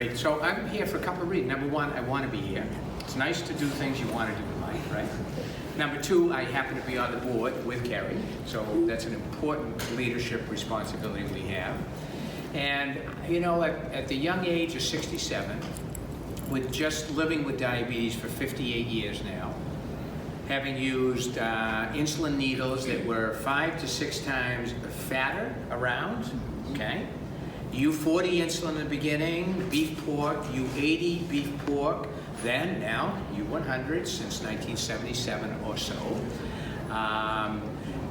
Great. So I'm here for a couple of reasons. Number one, I want to be here. It's nice to do things you want to do in life, right? Number two, I happen to be on the board with Kerry, so that's an important leadership responsibility we have. And you know, at the young age of 67, with just living with diabetes for 58 years now, having used insulin needles that were 5 to 6 times fatter around, okay? U40 insulin in the beginning, beef pork, U80 beef pork, then now U100 since 1977 or so.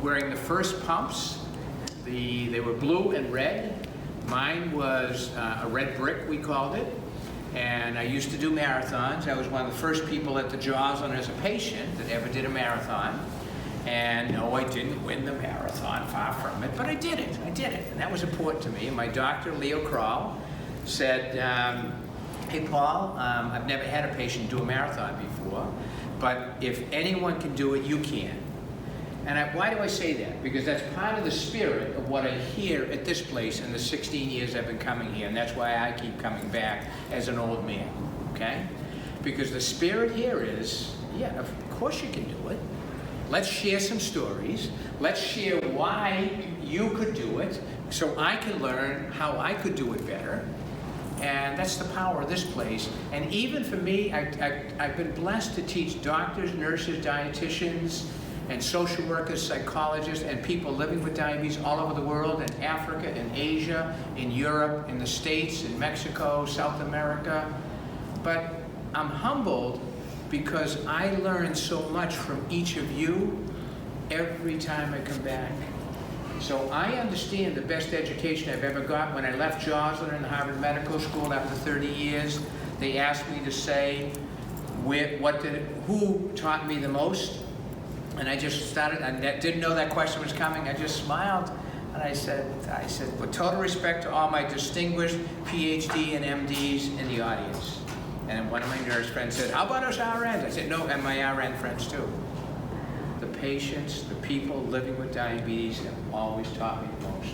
Wearing the first pumps, they were blue and red. Mine was a red brick, we called it. And I used to do marathons. I was one of the first people at the Joslin as a patient that ever did a marathon. And no, I didn't win the marathon, far from it, but I did it, and that was important to me. And my doctor, Leo Kroll, said, hey Paul, I've never had a patient do a marathon before, but if anyone can do it, you can. And why do I say that? Because that's part of the spirit of what I hear at this place in the 16 years I've been coming here, and that's why I keep coming back as an old man, okay? Because the spirit here is, yeah, of course you can do it. Let's share some stories. Let's share why you could do it so I can learn how I could do it better. And that's the power of this place. And even for me, I've been blessed to teach doctors, nurses, dietitians, and social workers, psychologists, and people living with diabetes all over the world, in Africa, in Asia, in Europe, in the States, in Mexico, South America. But I'm humbled because I learn so much from each of you every time I come back. So I understand the best education I've ever got. When I left Joslin and Harvard Medical School after 30 years, they asked me to say who taught me the most. And I just started, I didn't know that question was coming. I just smiled and I said, with total respect to all my distinguished PhD and MDs in the audience. And one of my nurse friends said, how about us RNs? I said, no, and my RN friends too. The patients, the people living with diabetes have always taught me the most.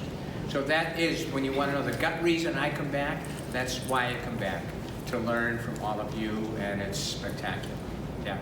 So that is, when you want to know the gut reason I come back, that's why I come back, to learn from all of you, and it's spectacular. Yeah.